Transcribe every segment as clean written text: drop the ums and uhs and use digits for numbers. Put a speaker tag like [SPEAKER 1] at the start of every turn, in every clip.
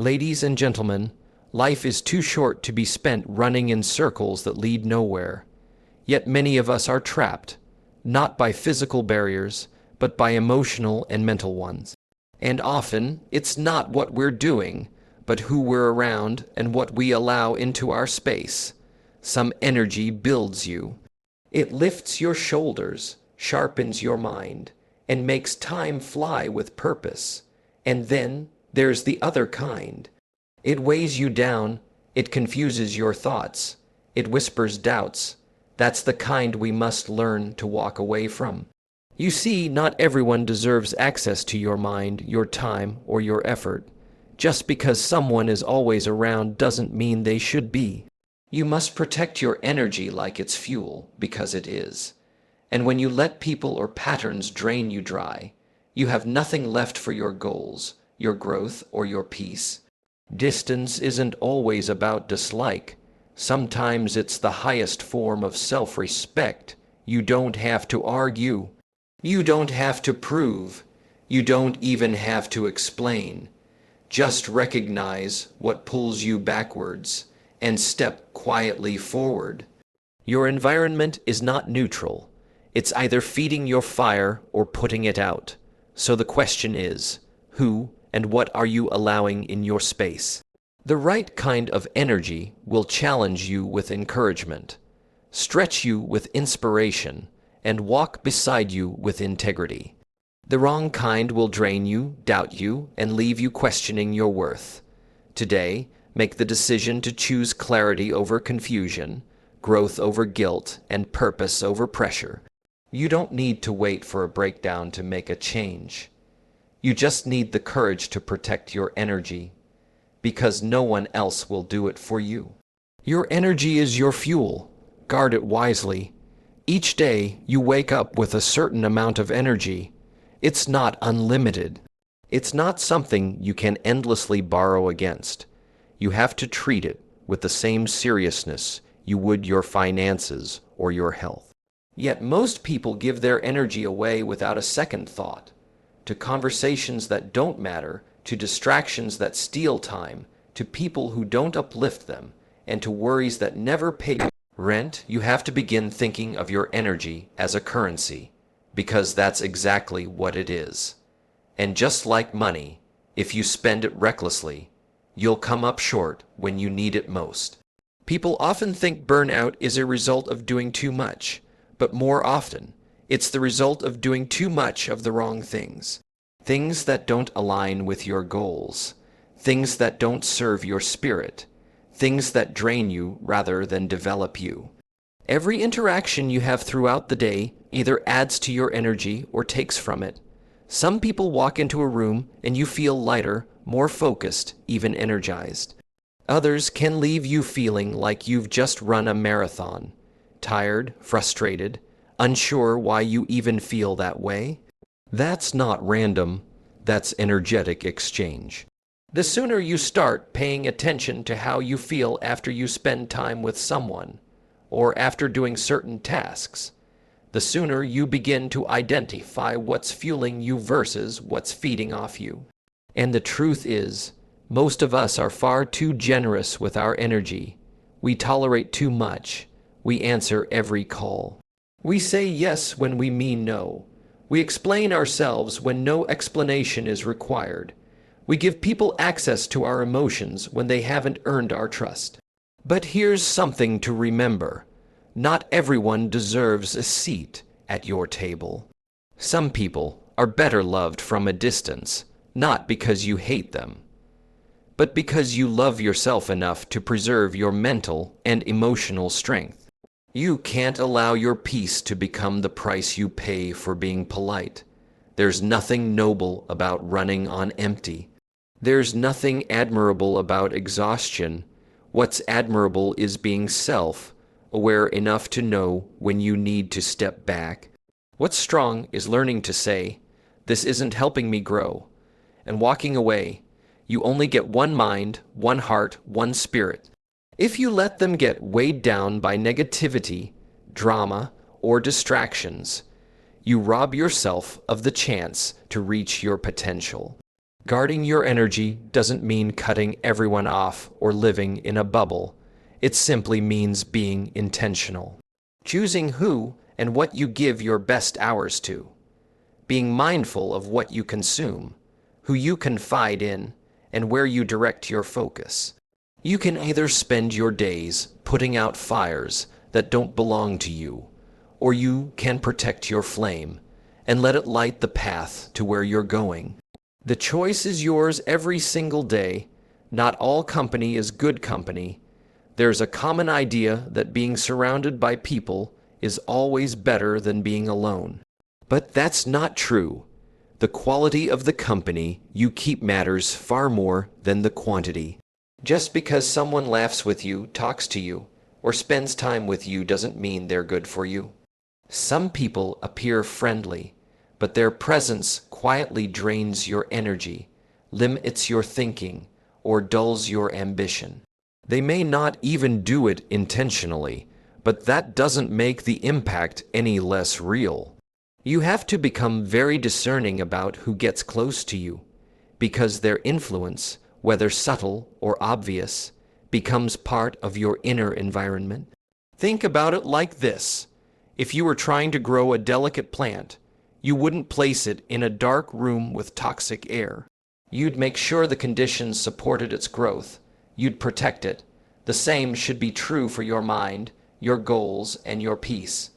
[SPEAKER 1] Ladies and gentlemen, life is too short to be spent running in circles that lead nowhere. Yet many of us are trapped, not by physical barriers, but by emotional and mental ones. And often, it's not what we're doing, but who we're around and what we allow into our space. Some energy builds you. It lifts your shoulders, sharpens your mind, and makes time fly with purpose. And then there's the other kind. It weighs you down, it confuses your thoughts, it whispers doubts. That's the kind we must learn to walk away from. You see, not everyone deserves access to your mind, your time, or your effort. Just because someone is always around doesn't mean they should be. You must protect your energy like it's fuel, because it is. And when you let people or patterns drain you dry, you have nothing left for your goals, your growth, or your peace. Distance isn't always about dislike. Sometimes it's the highest form of self-respect. You don't have to argue. You don't have to prove. You don't even have to explain. Just recognize what pulls you backwards and step quietly forward. Your environment is not neutral. It's either feeding your fire or putting it out. So the question is, who and what are you allowing in your space? The right kind of energy will challenge you with encouragement, stretch you with inspiration, and walk beside you with integrity. The wrong kind will drain you, doubt you, and leave you questioning your worth. Today, make the decision to choose clarity over confusion, growth over guilt, and purpose over pressure. You don't need to wait for a breakdown to make a change. You just need the courage to protect your energy, because no one else will do it for you. Your energy is your fuel. Guard it wisely. Each day, you wake up with a certain amount of energy. It's not unlimited. It's not something you can endlessly borrow against. You have to treat it with the same seriousness you would your finances or your health. Yet most people give their energy away without a second thought, to conversations that don't matter, to distractions that steal time, to people who don't uplift them, and to worries that never pay rent. You have to begin thinking of your energy as a currency, because that's exactly what it is. And just like money, if you spend it recklessly, you'll come up short when you need it most. People often think burnout is a result of doing too much, but more often, it's the result of doing too much of the wrong things. Things that don't align with your goals, things that don't serve your spirit, things that drain you rather than develop you. Every interaction you have throughout the day either adds to your energy or takes from it. Some people walk into a room and you feel lighter, more focused, even energized. Others can leave you feeling like you've just run a marathon, tired, frustrated, unsure why you even feel that way. That's not random, that's energetic exchange. The sooner you start paying attention to how you feel after you spend time with someone, or after doing certain tasks, the sooner you begin to identify what's fueling you versus what's feeding off you. And the truth is, most of us are far too generous with our energy. We tolerate too much. We answer every call. We say yes when we mean no. We explain ourselves when no explanation is required. We give people access to our emotions when they haven't earned our trust. But here's something to remember. Not everyone deserves a seat at your table. Some people are better loved from a distance, not because you hate them, but because you love yourself enough to preserve your mental and emotional strength. You can't allow your peace to become the price you pay for being polite. There's nothing noble about running on empty. There's nothing admirable about exhaustion. What's admirable is being self-aware enough to know when you need to step back. What's strong is learning to say, "This isn't helping me grow," and walking away. You only get one mind, one heart, one spirit. If you let them get weighed down by negativity, drama, or distractions, you rob yourself of the chance to reach your potential. Guarding your energy doesn't mean cutting everyone off or living in a bubble. It simply means being intentional. Choosing who and what you give your best hours to. Being mindful of what you consume, who you confide in, and where you direct your focus. You can either spend your days putting out fires that don't belong to you, or you can protect your flame and let it light the path to where you're going. The choice is yours every single day. Not all company is good company. There's a common idea that being surrounded by people is always better than being alone. But that's not true. The quality of the company you keep matters far more than the quantity. Just because someone laughs with you, talks to you, or spends time with you doesn't mean they're good for you. Some people appear friendly, but their presence quietly drains your energy, limits your thinking, or dulls your ambition. They may not even do it intentionally, but that doesn't make the impact any less real. You have to become very discerning about who gets close to you, because their influence, whether subtle or obvious, becomes part of your inner environment. Think about it like this. If you were trying to grow a delicate plant, you wouldn't place it in a dark room with toxic air. You'd make sure the conditions supported its growth. You'd protect it. The same should be true for your mind, your goals, and your peace.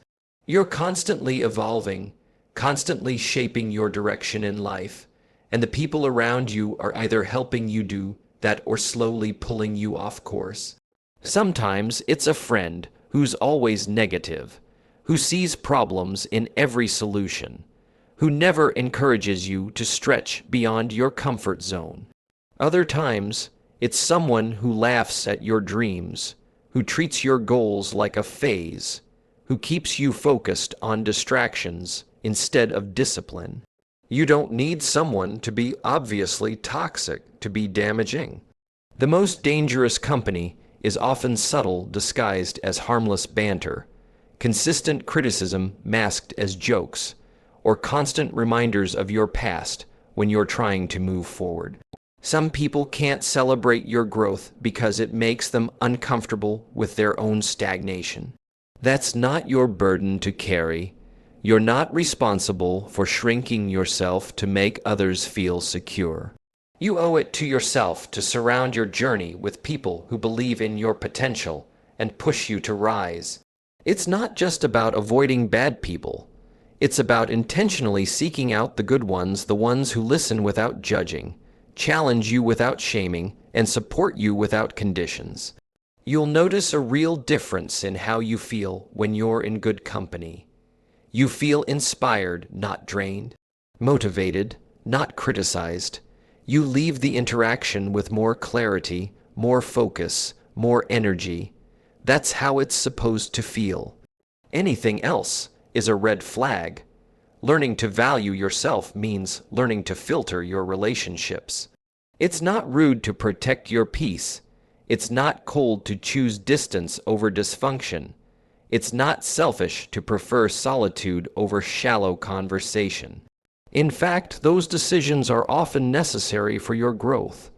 [SPEAKER 1] You're constantly evolving, constantly shaping your direction in life, and the people around you are either helping you do that or slowly pulling you off course. Sometimes it's a friend who's always negative, who sees problems in every solution, who never encourages you to stretch beyond your comfort zone. Other times, it's someone who laughs at your dreams, who treats your goals like a phase, who keeps you focused on distractions instead of discipline. You don't need someone to be obviously toxic to be damaging. The most dangerous company is often subtle, disguised as harmless banter, consistent criticism masked as jokes, or constant reminders of your past when you're trying to move forward. Some people can't celebrate your growth because it makes them uncomfortable with their own stagnation. That's not your burden to carry. You're not responsible for shrinking yourself to make others feel secure. You owe it to yourself to surround your journey with people who believe in your potential and push you to rise. It's not just about avoiding bad people. It's about intentionally seeking out the good ones, the ones who listen without judging, challenge you without shaming, and support you without conditions. You'll notice a real difference in how you feel when you're in good company. You feel inspired, not drained, motivated, not criticized. You leave the interaction with more clarity, more focus, more energy. That's how it's supposed to feel. Anything else is a red flag. Learning to value yourself means learning to filter your relationships. It's not rude to protect your peace. It's not cold to choose distance over dysfunction. It's not selfish to prefer solitude over shallow conversation. In fact, those decisions are often necessary for your growth.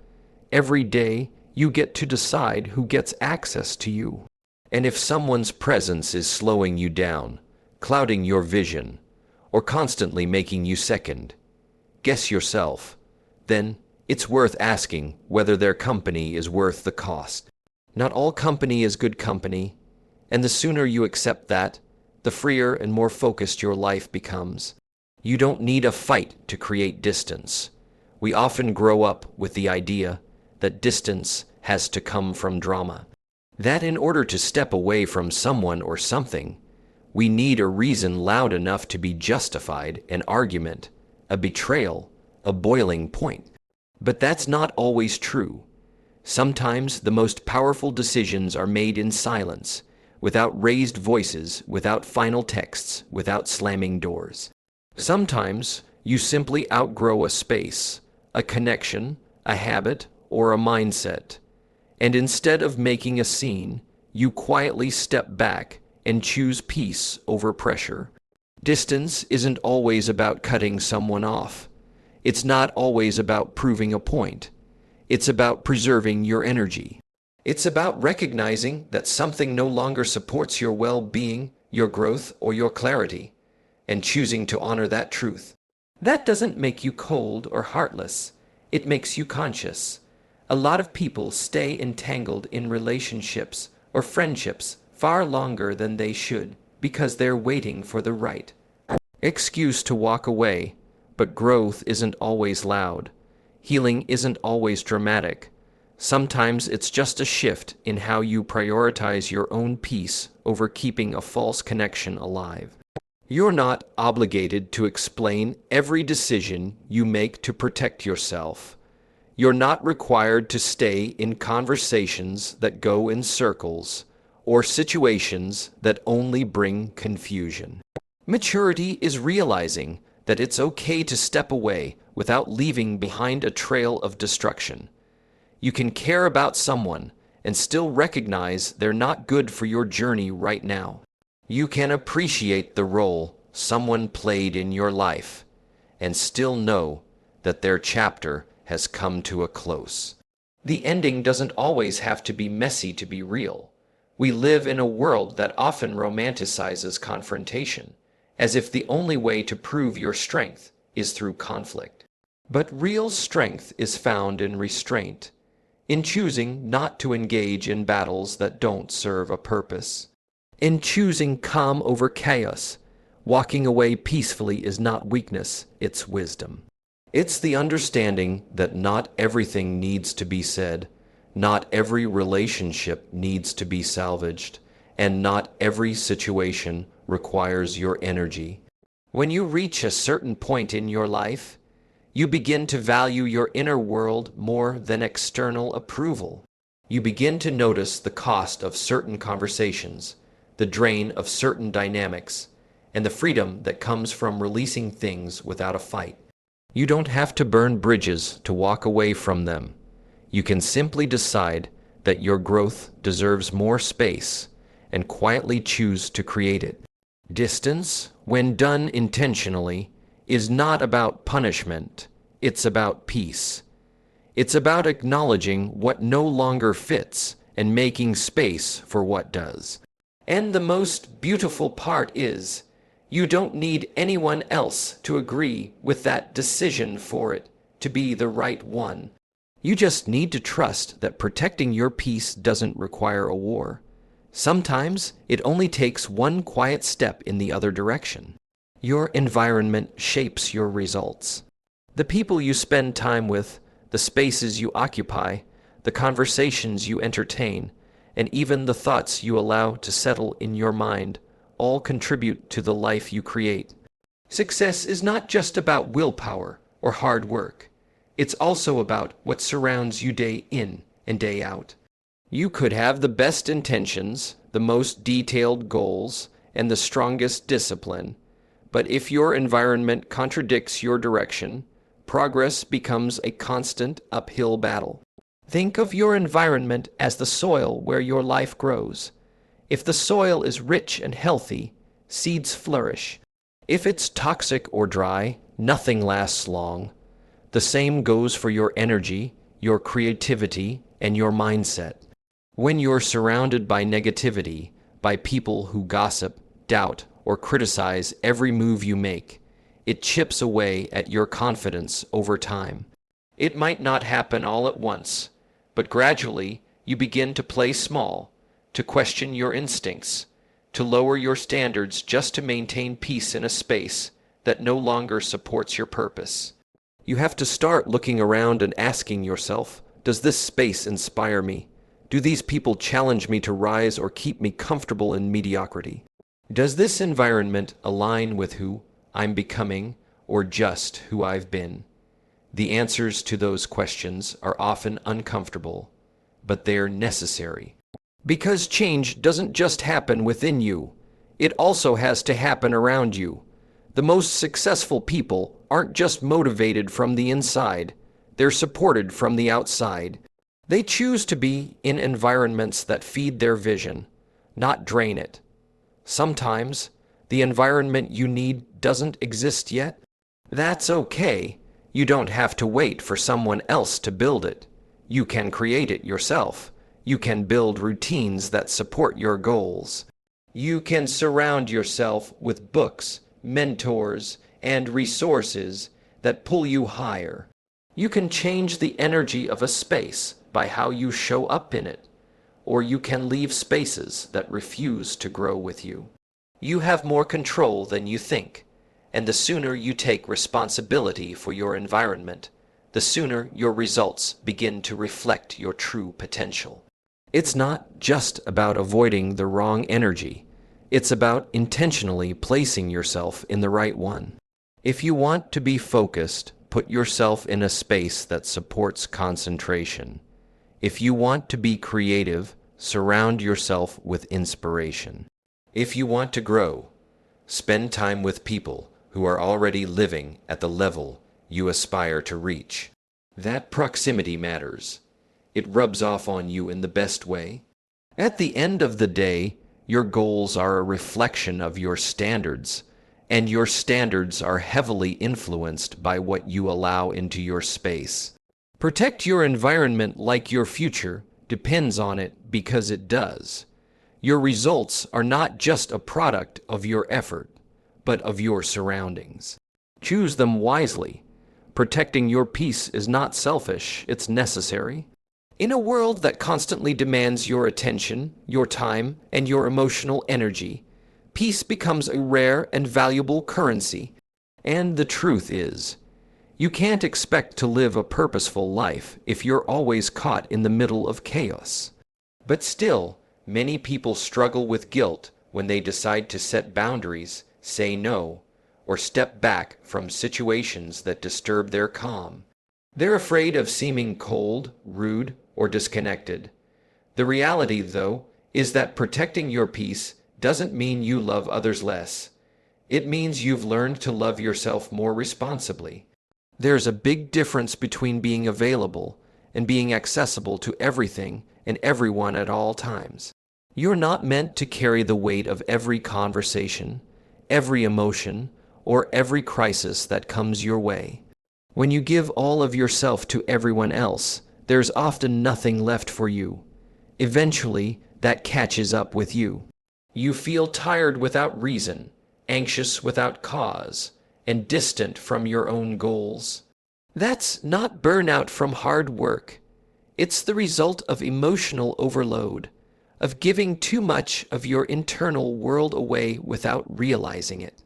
[SPEAKER 1] Every day, you get to decide who gets access to you. And if someone's presence is slowing you down, clouding your vision, or constantly making you second, guess yourself, then it's worth asking whether their company is worth the cost. Not all company is good company, and the sooner you accept that, the freer and more focused your life becomes. You don't need a fight to create distance. We often grow up with the idea that distance has to come from drama. That in order to step away from someone or something, we need a reason loud enough to be justified, an argument, a betrayal, a boiling point. But that's not always true. Sometimes the most powerful decisions are made in silence, without raised voices, without final texts, without slamming doors. Sometimes you simply outgrow a space, a connection, a habit, or a mindset. And instead of making a scene, you quietly step back and choose peace over pressure. Distance isn't always about cutting someone off. It's not always about proving a point. It's about preserving your energy. It's about recognizing that something no longer supports your well-being, your growth, or your clarity, and choosing to honor that truth. That doesn't make you cold or heartless. It makes you conscious. A lot of people stay entangled in relationships or friendships far longer than they should because they're waiting for the right excuse to walk away. But growth isn't always loud. Healing isn't always dramatic. Sometimes it's just a shift in how you prioritize your own peace over keeping a false connection alive. You're not obligated to explain every decision you make to protect yourself. You're not required to stay in conversations that go in circles or situations that only bring confusion. Maturity is realizing that it's okay to step away without leaving behind a trail of destruction. You can care about someone and still recognize they're not good for your journey right now. You can appreciate the role someone played in your life and still know that their chapter has come to a close. The ending doesn't always have to be messy to be real. We live in a world that often romanticizes confrontation, as if the only way to prove your strength is through conflict. But real strength is found in restraint, in choosing not to engage in battles that don't serve a purpose, in choosing calm over chaos. Walking away peacefully is not weakness, it's wisdom. It's the understanding that not everything needs to be said, not every relationship needs to be salvaged, and not every situation requires your energy. When you reach a certain point in your life, you begin to value your inner world more than external approval. You begin to notice the cost of certain conversations, the drain of certain dynamics, and the freedom that comes from releasing things without a fight. You don't have to burn bridges to walk away from them. You can simply decide that your growth deserves more space and quietly choose to create it. Distance, when done intentionally, is not about punishment. It's about peace. It's about acknowledging what no longer fits and making space for what does. And the most beautiful part is, you don't need anyone else to agree with that decision for it to be the right one. You just need to trust that protecting your peace doesn't require a war. Sometimes it only takes one quiet step in the other direction. Your environment shapes your results. The people you spend time with, the spaces you occupy, the conversations you entertain, and even the thoughts you allow to settle in your mind all contribute to the life you create. Success is not just about willpower or hard work. It's also about what surrounds you day in and day out. You could have the best intentions, the most detailed goals, and the strongest discipline, but if your environment contradicts your direction, progress becomes a constant uphill battle. Think of your environment as the soil where your life grows. If the soil is rich and healthy, seeds flourish. If it's toxic or dry, nothing lasts long. The same goes for your energy, your creativity, and your mindset. When you're surrounded by negativity, by people who gossip, doubt, or criticize every move you make, it chips away at your confidence over time. It might not happen all at once, but gradually you begin to play small, to question your instincts, to lower your standards just to maintain peace in a space that no longer supports your purpose. You have to start looking around and asking yourself, does this space inspire me? Do these people challenge me to rise or keep me comfortable in mediocrity? Does this environment align with who I'm becoming or just who I've been? The answers to those questions are often uncomfortable, but they're necessary. Because change doesn't just happen within you, it also has to happen around you. The most successful people aren't just motivated from the inside, they're supported from the outside. They choose to be in environments that feed their vision, not drain it. Sometimes, the environment you need doesn't exist yet. That's okay. You don't have to wait for someone else to build it. You can create it yourself. You can build routines that support your goals. You can surround yourself with books, mentors, and resources that pull you higher. You can change the energy of a space by how you show up in it, or you can leave spaces that refuse to grow with you. You have more control than you think, and the sooner you take responsibility for your environment, the sooner your results begin to reflect your true potential. It's not just about avoiding the wrong energy. It's about intentionally placing yourself in the right one. If you want to be focused, put yourself in a space that supports concentration. If you want to be creative, surround yourself with inspiration. If you want to grow, spend time with people who are already living at the level you aspire to reach. That proximity matters. It rubs off on you in the best way. At the end of the day, your goals are a reflection of your standards, and your standards are heavily influenced by what you allow into your space. Protect your environment like your future depends on it because it does. Your results are not just a product of your effort, but of your surroundings. Choose them wisely. Protecting your peace is not selfish, it's necessary. In a world that constantly demands your attention, your time, and your emotional energy, peace becomes a rare and valuable currency. And the truth is, you can't expect to live a purposeful life if you're always caught in the middle of chaos. But still, many people struggle with guilt when they decide to set boundaries, say no, or step back from situations that disturb their calm. They're afraid of seeming cold, rude, or disconnected. The reality, though, is that protecting your peace doesn't mean you love others less. It means you've learned to love yourself more responsibly. There's a big difference between being available and being accessible to everything and everyone at all times. You're not meant to carry the weight of every conversation, every emotion, or every crisis that comes your way. When you give all of yourself to everyone else, there's often nothing left for you. Eventually, that catches up with you. You feel tired without reason, anxious without cause, and distant from your own goals. That's not burnout from hard work. It's the result of emotional overload, of giving too much of your internal world away without realizing it.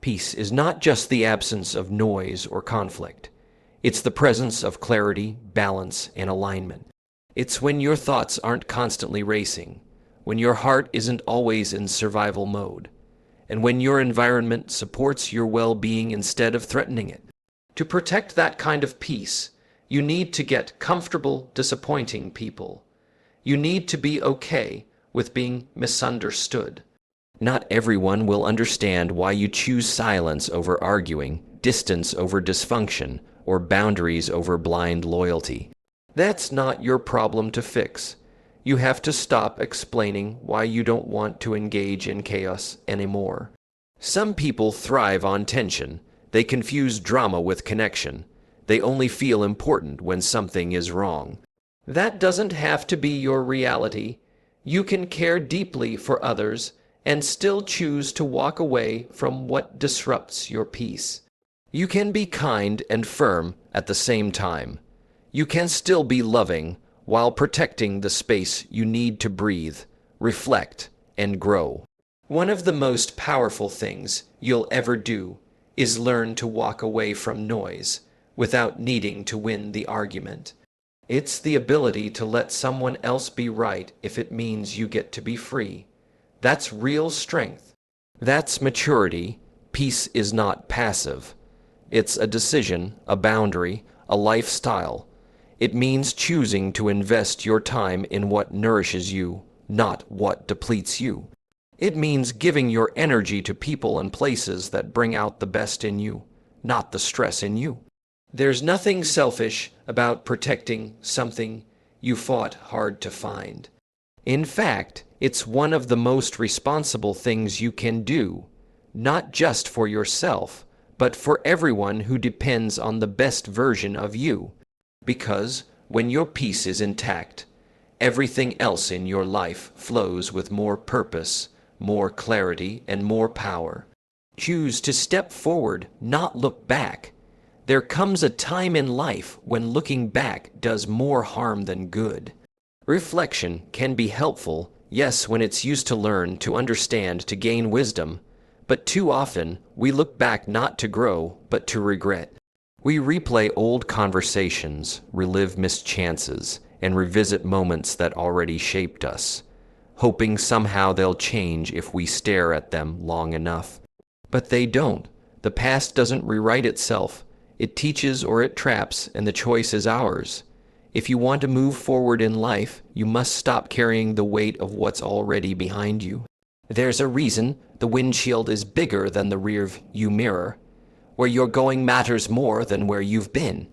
[SPEAKER 1] Peace is not just the absence of noise or conflict. It's the presence of clarity, balance, and alignment. It's when your thoughts aren't constantly racing, when your heart isn't always in survival mode, and when your environment supports your well-being instead of threatening it. To protect that kind of peace, you need to get comfortable disappointing people. You need to be okay with being misunderstood. Not everyone will understand why you choose silence over arguing, distance over dysfunction, or boundaries over blind loyalty. That's not your problem to fix. You have to stop explaining why you don't want to engage in chaos anymore. Some people thrive on tension. They confuse drama with connection. They only feel important when something is wrong. That doesn't have to be your reality. You can care deeply for others and still choose to walk away from what disrupts your peace. You can be kind and firm at the same time. You can still be loving while protecting the space you need to breathe, reflect, and grow. One of the most powerful things you'll ever do is learn to walk away from noise without needing to win the argument. It's the ability to let someone else be right if it means you get to be free. That's real strength. That's maturity. Peace is not passive. It's a decision, a boundary, a lifestyle. It means choosing to invest your time in what nourishes you, not what depletes you. It means giving your energy to people and places that bring out the best in you, not the stress in you. There's nothing selfish about protecting something you fought hard to find. In fact, it's one of the most responsible things you can do, not just for yourself, but for everyone who depends on the best version of you. Because when your peace is intact, everything else in your life flows with more purpose, more clarity, and more power. Choose to step forward, not look back. There comes a time in life when looking back does more harm than good. Reflection can be helpful, yes, when it's used to learn, to understand, to gain wisdom. But too often, we look back not to grow, but to regret. We replay old conversations, relive missed chances, and revisit moments that already shaped us, hoping somehow they'll change if we stare at them long enough. But they don't. The past doesn't rewrite itself. It teaches or it traps, and the choice is ours. If you want to move forward in life, you must stop carrying the weight of what's already behind you. There's a reason the windshield is bigger than the rear-view mirror. Where you're going matters more than where you've been.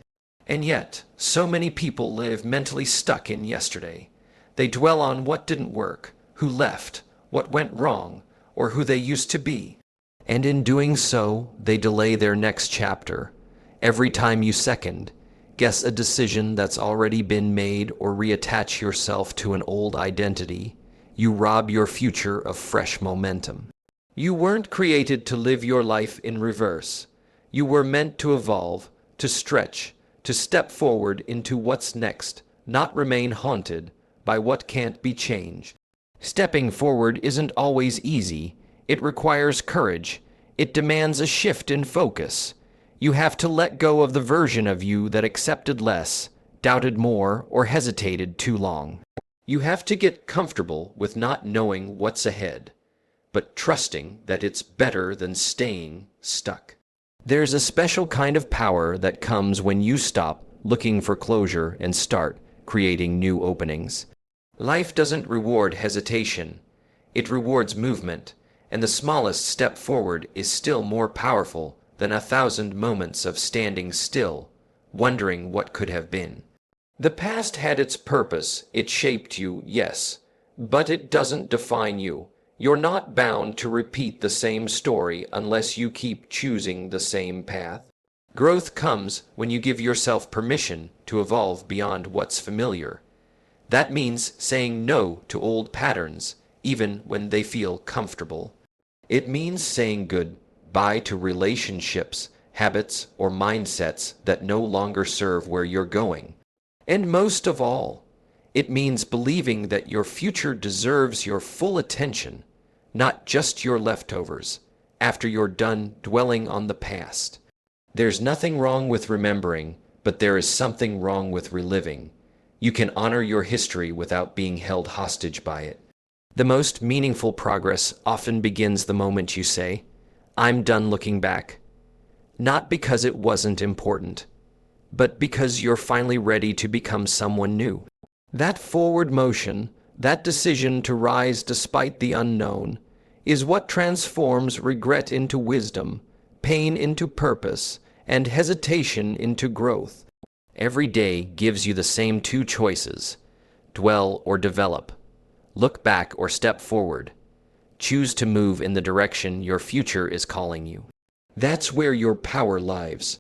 [SPEAKER 1] And yet, so many people live mentally stuck in yesterday. They dwell on what didn't work, who left, what went wrong, or who they used to be. And in doing so, they delay their next chapter. Every time you second, guess a decision that's already been made or reattach yourself to an old identity, you rob your future of fresh momentum. You weren't created to live your life in reverse. You were meant to evolve, to stretch, to step forward into what's next, not remain haunted by what can't be changed. Stepping forward isn't always easy. It requires courage. It demands a shift in focus. You have to let go of the version of you that accepted less, doubted more, or hesitated too long. You have to get comfortable with not knowing what's ahead, but trusting that it's better than staying stuck. There's a special kind of power that comes when you stop looking for closure and start creating new openings. Life doesn't reward hesitation. It rewards movement, and the smallest step forward is still more powerful than 1,000 moments of standing still, wondering what could have been. The past had its purpose. It shaped you, yes, but it doesn't define you. You're not bound to repeat the same story unless you keep choosing the same path. Growth comes when you give yourself permission to evolve beyond what's familiar. That means saying no to old patterns, even when they feel comfortable. It means saying goodbye to relationships, habits, or mindsets that no longer serve where you're going. And most of all, it means believing that your future deserves your full attention, not just your leftovers, after you're done dwelling on the past. There's nothing wrong with remembering, but there is something wrong with reliving. You can honor your history without being held hostage by it. The most meaningful progress often begins the moment you say, "I'm done looking back." Not because it wasn't important, but because you're finally ready to become someone new. That forward motion, that decision to rise despite the unknown, is what transforms regret into wisdom, pain into purpose, and hesitation into growth. Every day gives you the same two choices: dwell or develop, look back or step forward. Choose to move in the direction your future is calling you. That's where your power lies.